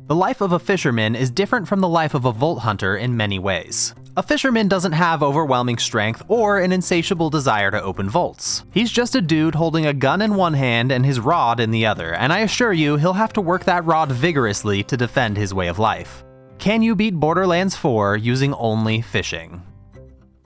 The life of a fisherman is different from the life of a vault hunter in many ways. A fisherman doesn't have overwhelming strength or an insatiable desire to open vaults. He's just a dude holding a gun in one hand and his rod in the other, and I assure you he'll have to work that rod vigorously to defend his way of life. Can you beat Borderlands 4 using only fishing?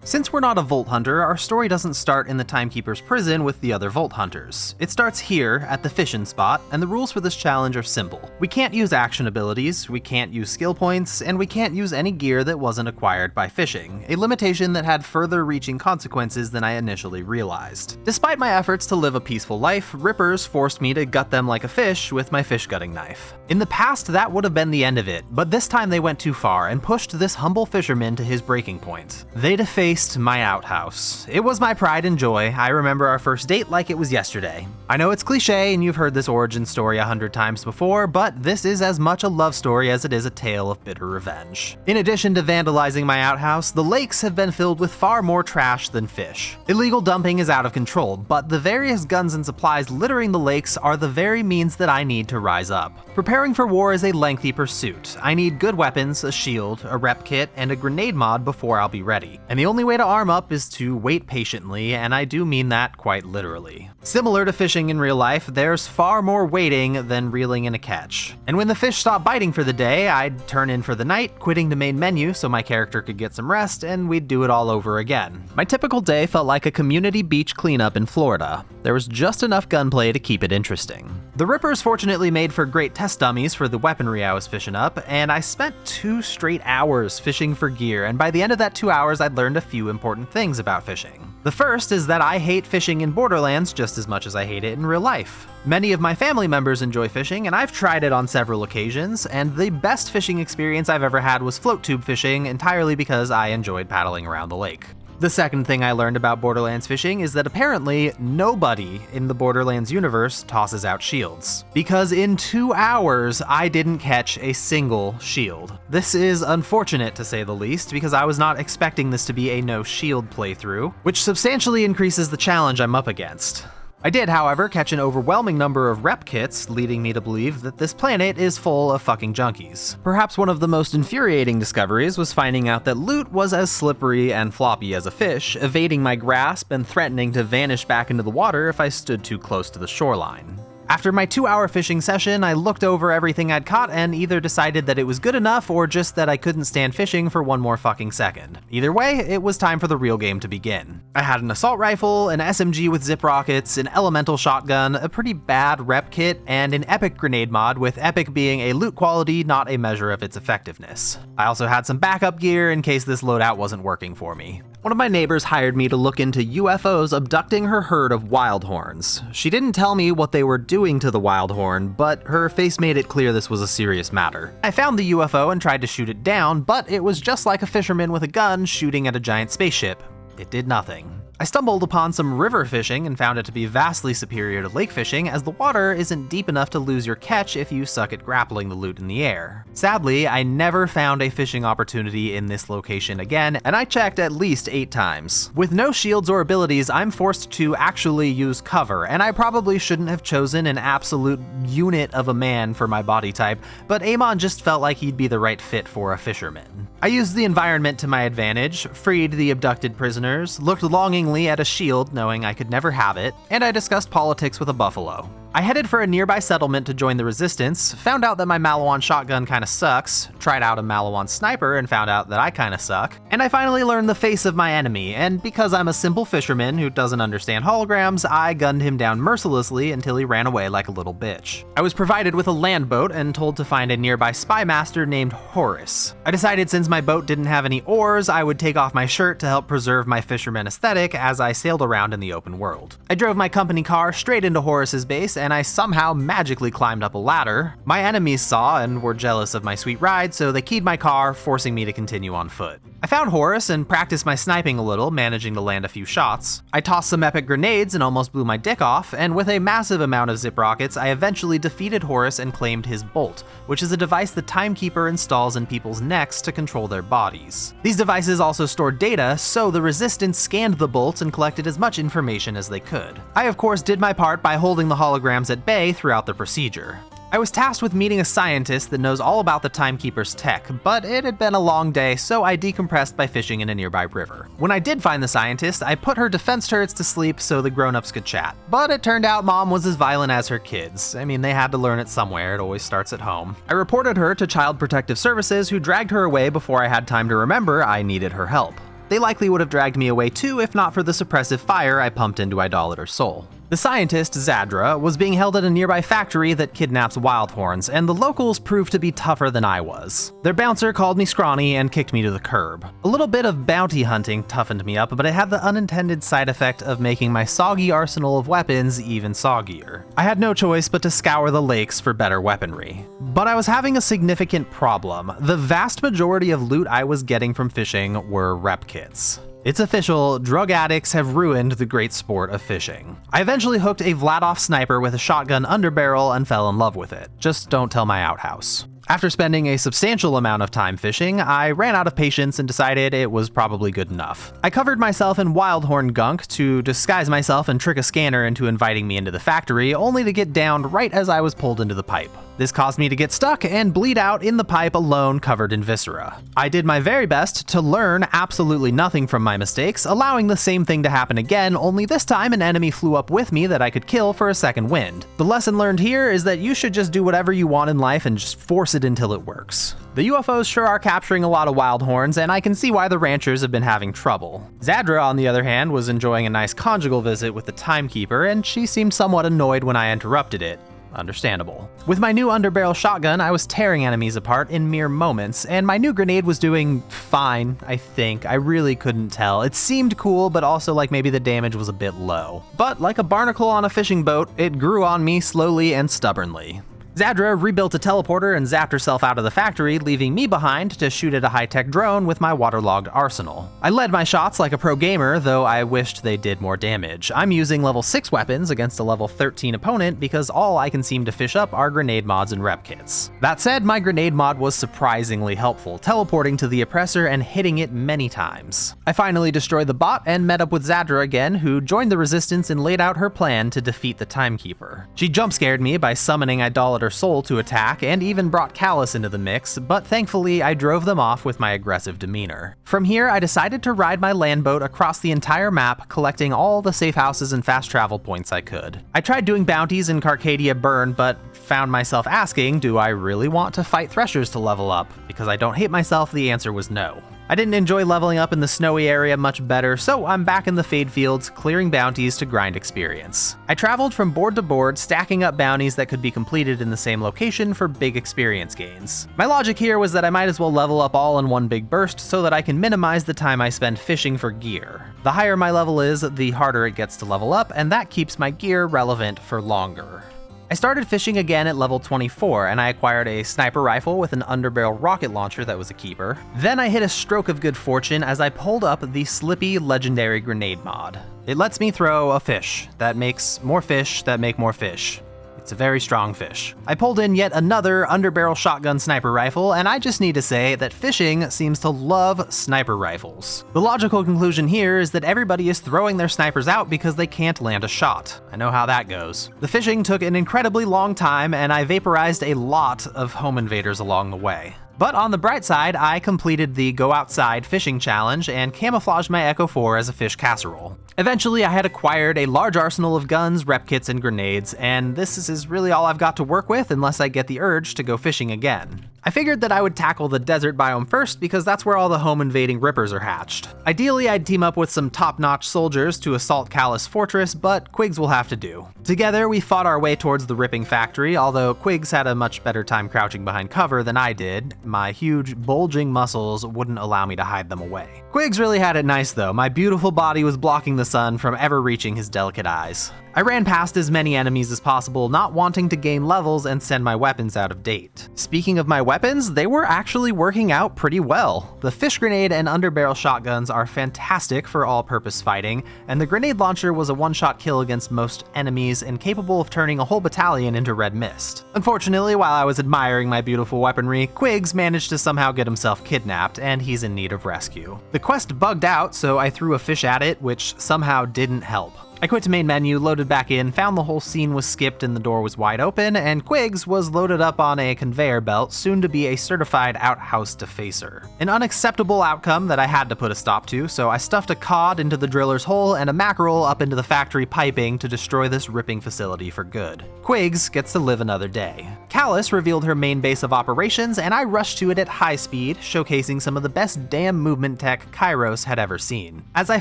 Since we're not a vault hunter, our story doesn't start in the Timekeeper's prison with the other vault hunters. It starts here, at the Fishin Spot, and the rules for this challenge are simple. We can't use action abilities, we can't use skill points, and we can't use any gear that wasn't acquired by fishing, a limitation that had further-reaching consequences than I initially realized. Despite my efforts to live a peaceful life, rippers forced me to gut them like a fish with my fish gutting knife. In the past, that would have been the end of it, but this time they went too far and pushed this humble fisherman to his breaking point. They defaced my outhouse. It was my pride and joy. I remember our first date like it was yesterday. I know it's cliche and you've heard this origin story 100 times before, but this is as much a love story as it is a tale of bitter revenge. In addition to vandalizing my outhouse, the lakes have been filled with far more trash than fish. Illegal dumping is out of control, but the various guns and supplies littering the lakes are the very means that I need to rise up. Preparing for war is a lengthy pursuit. I need good weapons, a shield, a rep kit, and a grenade mod before I'll be ready. And the only way to arm up is to wait patiently, and I do mean that quite literally. Similar to fishing in real life, there's far more waiting than reeling in a catch. And when the fish stopped biting for the day, I'd turn in for the night, quitting the main menu so my character could get some rest, and we'd do it all over again. My typical day felt like a community beach cleanup in Florida. There was just enough gunplay to keep it interesting. The Rippers fortunately made for great test dummies for the weaponry I was fishing up, and I spent 2 straight hours fishing for gear, and by the end of that 2 hours I'd learned a few important things about fishing. The first is that I hate fishing in Borderlands just as much as I hate it in real life. Many of my family members enjoy fishing, and I've tried it on several occasions, and the best fishing experience I've ever had was float tube fishing, entirely because I enjoyed paddling around the lake. The second thing I learned about Borderlands fishing is that apparently nobody in the Borderlands universe tosses out shields. Because in 2 hours, I didn't catch a single shield. This is unfortunate to say the least, because I was not expecting this to be a no shield playthrough, which substantially increases the challenge I'm up against. I did, however, catch an overwhelming number of rep kits, leading me to believe that this planet is full of fucking junkies. Perhaps one of the most infuriating discoveries was finding out that loot was as slippery and floppy as a fish, evading my grasp and threatening to vanish back into the water if I stood too close to the shoreline. After my 2-hour fishing session, I looked over everything I'd caught and either decided that it was good enough or just that I couldn't stand fishing for one more fucking second. Either way, it was time for the real game to begin. I had an assault rifle, an SMG with zip rockets, an elemental shotgun, a pretty bad rep kit, and an epic grenade mod, with epic being a loot quality, not a measure of its effectiveness. I also had some backup gear in case this loadout wasn't working for me. One of my neighbors hired me to look into UFOs abducting her herd of wildhorns. She didn't tell me what they were doing to the wildhorn, but her face made it clear this was a serious matter. I found the UFO and tried to shoot it down, but it was just like a fisherman with a gun shooting at a giant spaceship. It did nothing. I stumbled upon some river fishing and found it to be vastly superior to lake fishing, as the water isn't deep enough to lose your catch if you suck at grappling the loot in the air. Sadly, I never found a fishing opportunity in this location again, and I checked at least 8 times. With no shields or abilities, I'm forced to actually use cover, and I probably shouldn't have chosen an absolute unit of a man for my body type, but Amon just felt like he'd be the right fit for a fisherman. I used the environment to my advantage, freed the abducted prisoners, looked longingly at a shield knowing I could never have it, and I discussed politics with a buffalo. I headed for a nearby settlement to join the resistance, found out that my Malawan shotgun kinda sucks, tried out a Malawan sniper and found out that I kinda suck, and I finally learned the face of my enemy, and because I'm a simple fisherman who doesn't understand holograms, I gunned him down mercilessly until he ran away like a little bitch. I was provided with a land boat and told to find a nearby spy master named Horace. I decided since my boat didn't have any oars, I would take off my shirt to help preserve my fisherman aesthetic as I sailed around in the open world. I drove my company car straight into Horace's base, and I somehow magically climbed up a ladder. My enemies saw and were jealous of my sweet ride, so they keyed my car, forcing me to continue on foot. I found Horace and practiced my sniping a little, managing to land a few shots. I tossed some epic grenades and almost blew my dick off, and with a massive amount of zip rockets, I eventually defeated Horace and claimed his bolt, which is a device the Timekeeper installs in people's necks to control their bodies. These devices also stored data, so the Resistance scanned the bolts and collected as much information as they could. I of course did my part by holding the holograms at bay throughout the procedure. I was tasked with meeting a scientist that knows all about the Timekeeper's tech, but it had been a long day, so I decompressed by fishing in a nearby river. When I did find the scientist, I put her defense turrets to sleep so the grown-ups could chat. But it turned out Mom was as violent as her kids. I mean, they had to learn it somewhere, it always starts at home. I reported her to Child Protective Services, who dragged her away before I had time to remember I needed her help. They likely would have dragged me away too if not for the suppressive fire I pumped into Idolater's soul. The scientist, Zadra, was being held at a nearby factory that kidnaps wildhorns, and the locals proved to be tougher than I was. Their bouncer called me scrawny and kicked me to the curb. A little bit of bounty hunting toughened me up, but it had the unintended side effect of making my soggy arsenal of weapons even soggier. I had no choice but to scour the lakes for better weaponry. But I was having a significant problem. The vast majority of loot I was getting from fishing were rep kits. It's official, drug addicts have ruined the great sport of fishing. I eventually hooked a Vladof sniper with a shotgun underbarrel and fell in love with it. Just don't tell my outhouse. After spending a substantial amount of time fishing, I ran out of patience and decided it was probably good enough. I covered myself in wildhorn gunk to disguise myself and trick a scanner into inviting me into the factory, only to get downed right as I was pulled into the pipe. This caused me to get stuck and bleed out in the pipe alone, covered in viscera. I did my very best to learn absolutely nothing from my mistakes, allowing the same thing to happen again, only this time an enemy flew up with me that I could kill for a second wind. The lesson learned here is that you should just do whatever you want in life and just force it until it works. The UFOs sure are capturing a lot of wild horns, and I can see why the ranchers have been having trouble. Zadra, on the other hand, was enjoying a nice conjugal visit with the Timekeeper, and she seemed somewhat annoyed when I interrupted it. Understandable. With my new underbarrel shotgun, I was tearing enemies apart in mere moments, and my new grenade was doing fine, I think. I really couldn't tell. It seemed cool, but also like maybe the damage was a bit low. But like a barnacle on a fishing boat, it grew on me slowly and stubbornly. Zadra rebuilt a teleporter and zapped herself out of the factory, leaving me behind to shoot at a high-tech drone with my waterlogged arsenal. I led my shots like a pro gamer, though I wished they did more damage. I'm using level 6 weapons against a level 13 opponent because all I can seem to fish up are grenade mods and rep kits. That said, my grenade mod was surprisingly helpful, teleporting to the oppressor and hitting it many times. I finally destroyed the bot and met up with Zadra again, who joined the resistance and laid out her plan to defeat the Timekeeper. She jump-scared me by summoning Idolater Soul to attack, and even brought Callus into the mix, but thankfully I drove them off with my aggressive demeanor. From here, I decided to ride my land boat across the entire map, collecting all the safe houses and fast travel points I could. I tried doing bounties in Carcadia Burn, but found myself asking, do I really want to fight Threshers to level up? Because I don't hate myself, the answer was no. I didn't enjoy leveling up in the snowy area much better, so I'm back in the Fade Fields, clearing bounties to grind experience. I traveled from board to board, stacking up bounties that could be completed in the same location for big experience gains. My logic here was that I might as well level up all in one big burst so that I can minimize the time I spend fishing for gear. The higher my level is, the harder it gets to level up, and that keeps my gear relevant for longer. I started fishing again at level 24, and I acquired a sniper rifle with an underbarrel rocket launcher that was a keeper. Then I hit a stroke of good fortune as I pulled up the Slippy Legendary Grenade mod. It lets me throw a fish that makes more fish that make more fish. It's a very strong fish. I pulled in yet another underbarrel shotgun sniper rifle, and I just need to say that fishing seems to love sniper rifles. The logical conclusion here is that everybody is throwing their snipers out because they can't land a shot. I know how that goes. The fishing took an incredibly long time, and I vaporized a lot of home invaders along the way. But on the bright side, I completed the Go Outside fishing challenge and camouflaged my Echo 4 as a fish casserole. Eventually, I had acquired a large arsenal of guns, rep kits, and grenades, and this is really all I've got to work with unless I get the urge to go fishing again. I figured that I would tackle the desert biome first because that's where all the home invading rippers are hatched. Ideally, I'd team up with some top-notch soldiers to assault Callus Fortress, but Quigs will have to do. Together, we fought our way towards the ripping factory, although Quigs had a much better time crouching behind cover than I did. My huge, bulging muscles wouldn't allow me to hide them away. Quigs really had it nice though. My beautiful body was blocking the sun from ever reaching his delicate eyes. I ran past as many enemies as possible, not wanting to gain levels and send my weapons out of date. Speaking of my weapons, they were actually working out pretty well. The fish grenade and underbarrel shotguns are fantastic for all-purpose fighting, and the grenade launcher was a one-shot kill against most enemies and capable of turning a whole battalion into red mist. Unfortunately, while I was admiring my beautiful weaponry, Quigs managed to somehow get himself kidnapped, and he's in need of rescue. The quest bugged out, so I threw a fish at it, which somehow didn't help. I quit to main menu, loaded back in, found the whole scene was skipped and the door was wide open, and Quiggs was loaded up on a conveyor belt, soon to be a certified outhouse defacer. An unacceptable outcome that I had to put a stop to, so I stuffed a cod into the driller's hole and a mackerel up into the factory piping to destroy this ripping facility for good. Quiggs gets to live another day. Callus revealed her main base of operations, and I rushed to it at high speed, showcasing some of the best damn movement tech Kairos had ever seen. As I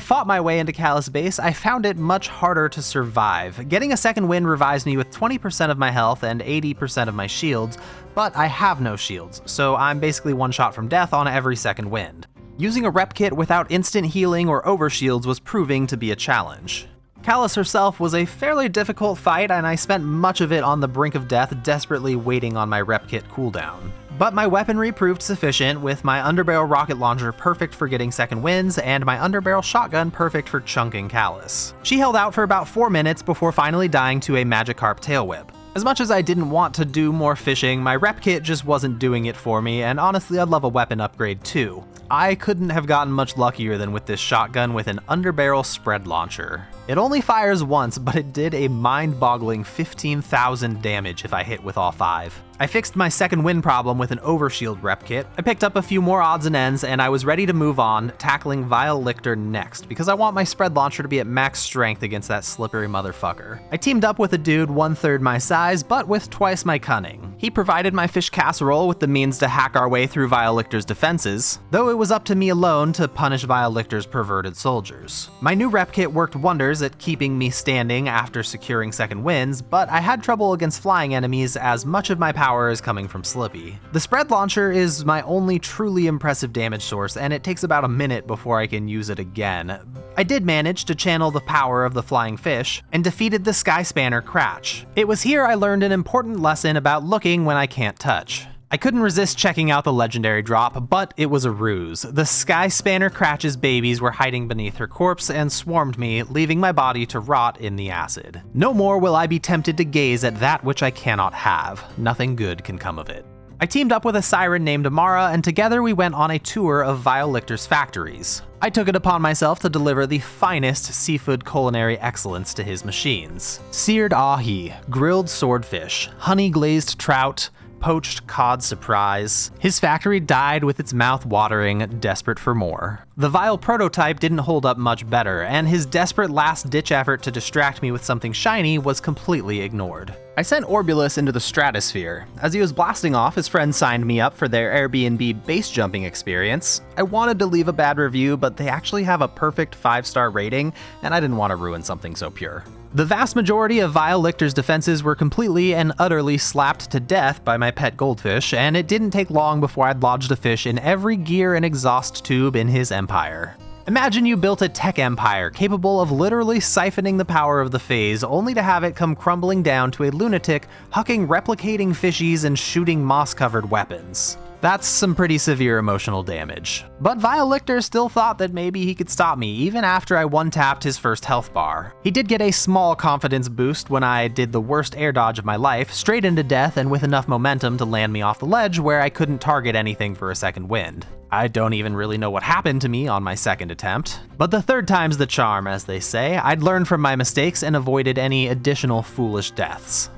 fought my way into Callus' base, I found it much harder to survive. Getting a second wind revives me with 20% of my health and 80% of my shields, but I have no shields, so I'm basically one shot from death on every second wind. Using a rep kit without instant healing or overshields was proving to be a challenge. Callus herself was a fairly difficult fight, and I spent much of it on the brink of death, desperately waiting on my rep kit cooldown. But my weaponry proved sufficient, with my underbarrel rocket launcher perfect for getting second winds, and my underbarrel shotgun perfect for chunking Callus. She held out for about 4 minutes before finally dying to a Magikarp tail whip. As much as I didn't want to do more fishing, my rep kit just wasn't doing it for me, and honestly I'd love a weapon upgrade too. I couldn't have gotten much luckier than with this shotgun with an underbarrel spread launcher. It only fires once, but it did a mind-boggling 15,000 damage if I hit with all 5. I fixed my second wind problem with an overshield rep kit, I picked up a few more odds and ends, and I was ready to move on, tackling Vile Lictor next, because I want my spread launcher to be at max strength against that slippery motherfucker. I teamed up with a dude 1/3 my size, but with twice my cunning. He provided my fish casserole with the means to hack our way through Vile Lictor's defenses, though it was up to me alone to punish Vile Lictor's perverted soldiers. My new rep kit worked wonders at keeping me standing after securing second winds, but I had trouble against flying enemies as much of my power is coming from Slippy. The spread launcher is my only truly impressive damage source, and it takes about a minute before I can use it again. I did manage to channel the power of the flying fish and defeated the Sky Spanner Cratch. It was here I learned an important lesson about looking when I can't touch. I couldn't resist checking out the legendary drop, but it was a ruse. The Sky Spanner Cratch's babies were hiding beneath her corpse and swarmed me, leaving my body to rot in the acid. No more will I be tempted to gaze at that which I cannot have. Nothing good can come of it. I teamed up with a siren named Amara, and together we went on a tour of Vile Lictor's factories. I took it upon myself to deliver the finest seafood culinary excellence to his machines. Seared ahi, grilled swordfish, honey-glazed trout, poached cod surprise. His factory died with its mouth watering, desperate for more. The vile prototype didn't hold up much better, and his desperate last-ditch effort to distract me with something shiny was completely ignored. I sent Orbulus into the stratosphere. As he was blasting off, his friends signed me up for their Airbnb base jumping experience. I wanted to leave a bad review, but they actually have a perfect 5-star rating, and I didn't want to ruin something so pure. The vast majority of Vile Lictor's defenses were completely and utterly slapped to death by my pet goldfish, and it didn't take long before I'd lodged a fish in every gear and exhaust tube in his empire. Imagine you built a tech empire capable of literally siphoning the power of the phase, only to have it come crumbling down to a lunatic hucking replicating fishies and shooting moss-covered weapons. That's some pretty severe emotional damage. But Vile Lictor still thought that maybe he could stop me, even after I one-tapped his first health bar. He did get a small confidence boost when I did the worst air dodge of my life, straight into death and with enough momentum to land me off the ledge where I couldn't target anything for a second wind. I don't even really know what happened to me on my second attempt. But the third time's the charm, as they say. I'd learned from my mistakes and avoided any additional foolish deaths.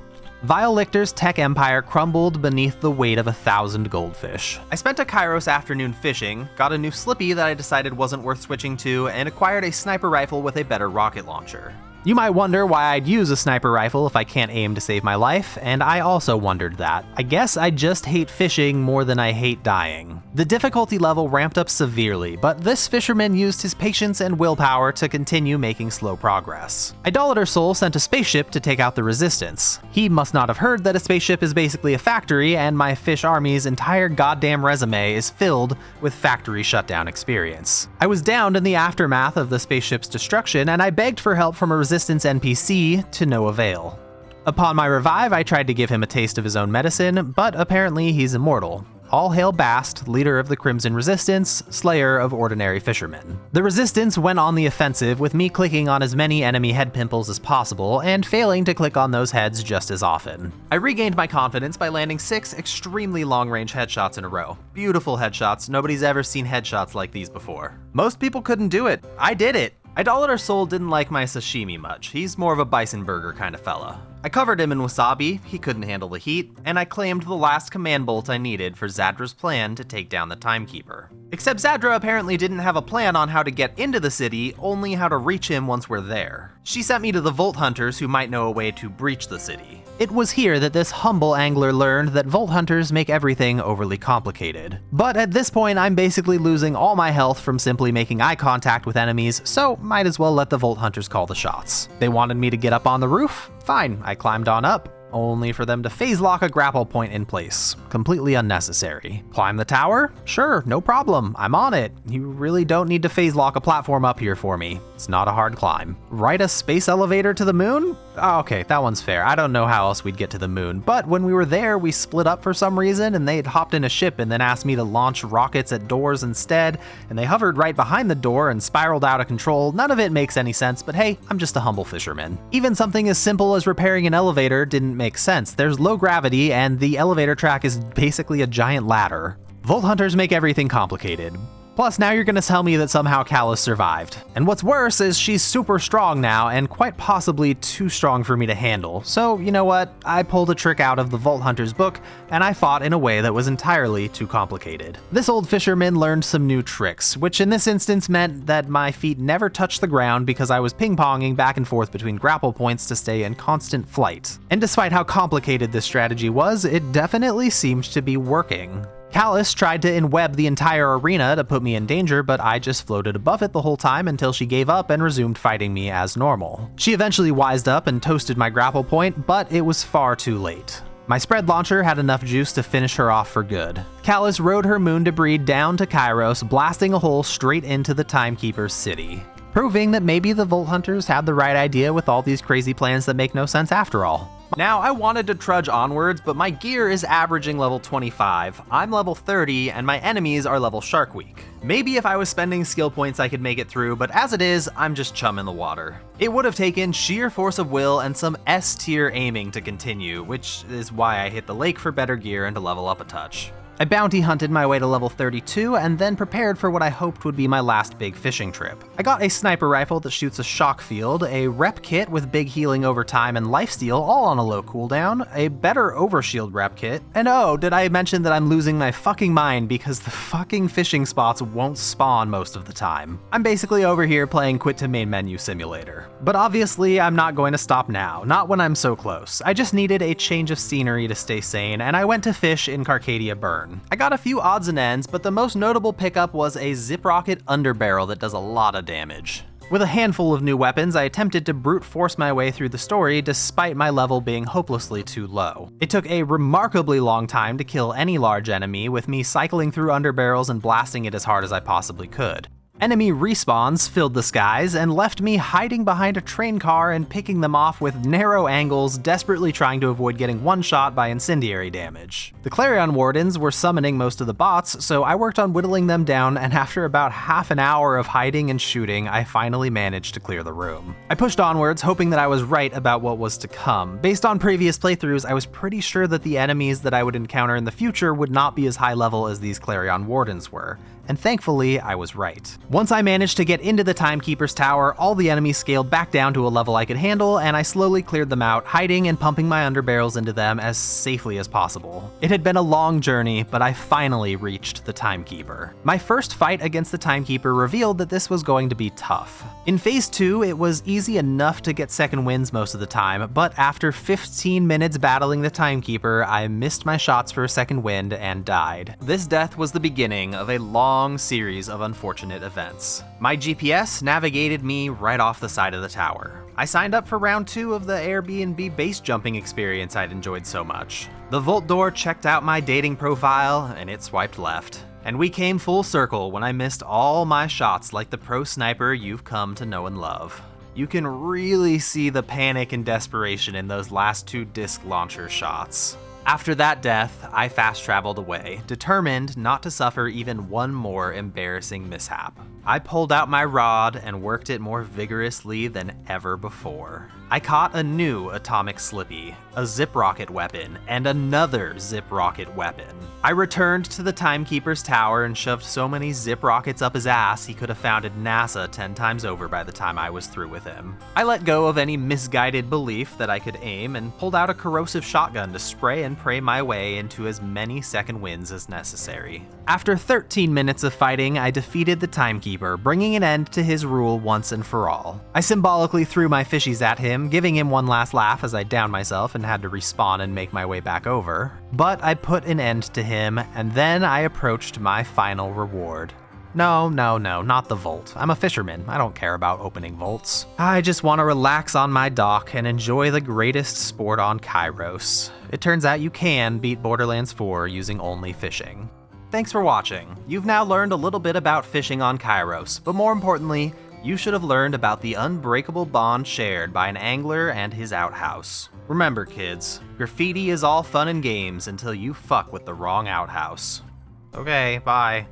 Vile Lictor's tech empire crumbled beneath the weight of 1,000 goldfish. I spent a Kairos afternoon fishing, got a new Slippy that I decided wasn't worth switching to, and acquired a sniper rifle with a better rocket launcher. You might wonder why I'd use a sniper rifle if I can't aim to save my life, and I also wondered that. I guess I just hate fishing more than I hate dying. The difficulty level ramped up severely, but this fisherman used his patience and willpower to continue making slow progress. Idolater Soul sent a spaceship to take out the resistance. He must not have heard that a spaceship is basically a factory, and my fish army's entire goddamn resume is filled with factory shutdown experience. I was downed in the aftermath of the spaceship's destruction, and I begged for help from a resistance NPC to no avail. Upon my revive, I tried to give him a taste of his own medicine, but apparently he's immortal. All hail Bast, leader of the Crimson Resistance, slayer of ordinary fishermen. The Resistance went on the offensive, with me clicking on as many enemy head pimples as possible, and failing to click on those heads just as often. I regained my confidence by landing 6 extremely long-range headshots in a row. Beautiful headshots, nobody's ever seen headshots like these before. Most people couldn't do it. I did it! Idolater Soul didn't like my sashimi much. He's more of a bison burger kind of fella. I covered him in wasabi, he couldn't handle the heat, and I claimed the last command bolt I needed for Zadra's plan to take down the Timekeeper. Except Zadra apparently didn't have a plan on how to get into the city, only how to reach him once we're there. She sent me to the Vault Hunters who might know a way to breach the city. It was here that this humble angler learned that Vault Hunters make everything overly complicated. But at this point, I'm basically losing all my health from simply making eye contact with enemies, so might as well let the Vault Hunters call the shots. They wanted me to get up on the roof? Fine, I climbed on up, only for them to phase lock a grapple point in place. Completely unnecessary. Climb the tower? Sure, no problem, I'm on it. You really don't need to phase lock a platform up here for me. It's not a hard climb. Ride a space elevator to the moon? Oh, okay, that one's fair. I don't know how else we'd get to the moon, but when we were there, we split up for some reason, and they had hopped in a ship and then asked me to launch rockets at doors instead, and they hovered right behind the door and spiraled out of control. None of it makes any sense, but hey, I'm just a humble fisherman. Even something as simple as repairing an elevator didn't make sense. There's low gravity, and the elevator track is basically a giant ladder. Vault Hunters make everything complicated. Plus, now you're gonna tell me that somehow Callus survived. And what's worse is she's super strong now, and quite possibly too strong for me to handle. So, you know what? I pulled a trick out of the Vault Hunters book, and I fought in a way that was entirely too complicated. This old fisherman learned some new tricks, which in this instance meant that my feet never touched the ground because I was ping-ponging back and forth between grapple points to stay in constant flight. And despite how complicated this strategy was, it definitely seemed to be working. Callus tried to enweb the entire arena to put me in danger, but I just floated above it the whole time until she gave up and resumed fighting me as normal. She eventually wised up and toasted my grapple point, but it was far too late. My spread launcher had enough juice to finish her off for good. Callus rode her moon debris down to Kairos, blasting a hole straight into the Timekeeper's city, proving that maybe the Vault Hunters had the right idea with all these crazy plans that make no sense after all. Now, I wanted to trudge onwards, but my gear is averaging level 25, I'm level 30, and my enemies are level Shark Week. Maybe if I was spending skill points I could make it through, but as it is, I'm just chum in the water. It would have taken sheer force of will and some S-tier aiming to continue, which is why I hit the lake for better gear and to level up a touch. I bounty hunted my way to level 32 and then prepared for what I hoped would be my last big fishing trip. I got a sniper rifle that shoots a shock field, a rep kit with big healing over time and lifesteal all on a low cooldown, a better overshield rep kit, and oh, did I mention that I'm losing my fucking mind because the fucking fishing spots won't spawn most of the time. I'm basically over here playing quit to main menu simulator. But obviously I'm not going to stop now, not when I'm so close. I just needed a change of scenery to stay sane, and I went to fish in Carcadia Burn. I got a few odds and ends, but the most notable pickup was a zip rocket underbarrel that does a lot of damage. With a handful of new weapons, I attempted to brute force my way through the story despite my level being hopelessly too low. It took a remarkably long time to kill any large enemy, with me cycling through underbarrels and blasting it as hard as I possibly could. Enemy respawns filled the skies and left me hiding behind a train car and picking them off with narrow angles, desperately trying to avoid getting one-shot by incendiary damage. The Clarion Wardens were summoning most of the bots, so I worked on whittling them down, and after about half an hour of hiding and shooting, I finally managed to clear the room. I pushed onwards, hoping that I was right about what was to come. Based on previous playthroughs, I was pretty sure that the enemies that I would encounter in the future would not be as high level as these Clarion Wardens were. And thankfully, I was right. Once I managed to get into the Timekeeper's tower, all the enemies scaled back down to a level I could handle, and I slowly cleared them out, hiding and pumping my underbarrels into them as safely as possible. It had been a long journey, but I finally reached the Timekeeper. My first fight against the Timekeeper revealed that this was going to be tough. In Phase 2, it was easy enough to get second wins most of the time, but after 15 minutes battling the Timekeeper, I missed my shots for a second wind and died. This death was the beginning of a long series of unfortunate events. My GPS navigated me right off the side of the tower. I signed up for round 2 of the Airbnb base jumping experience I'd enjoyed so much. The Vault door checked out my dating profile, and it swiped left. And we came full circle when I missed all my shots like the pro sniper you've come to know and love. You can really see the panic and desperation in those last 2 disc launcher shots. After that death, I fast-traveled away, determined not to suffer even one more embarrassing mishap. I pulled out my rod and worked it more vigorously than ever before. I caught a new atomic slippy, a zip rocket weapon, and another zip rocket weapon. I returned to the Timekeeper's tower and shoved so many zip rockets up his ass he could have founded NASA 10 times over by the time I was through with him. I let go of any misguided belief that I could aim and pulled out a corrosive shotgun to spray and pray my way into as many second wins as necessary. After 13 minutes of fighting, I defeated the Timekeeper, bringing an end to his rule once and for all. I symbolically threw my fishies at him, giving him one last laugh as I downed myself and had to respawn and make my way back over. But I put an end to him, and then I approached my final reward. No, not the vault. I'm a fisherman. I don't care about opening vaults. I just want to relax on my dock and enjoy the greatest sport on Kairos. It turns out you can beat Borderlands 4 using only fishing. Thanks for watching. You've now learned a little bit about fishing on Kairos, but more importantly, you should have learned about the unbreakable bond shared by an angler and his outhouse. Remember, kids, graffiti is all fun and games until you fuck with the wrong outhouse. Okay, bye.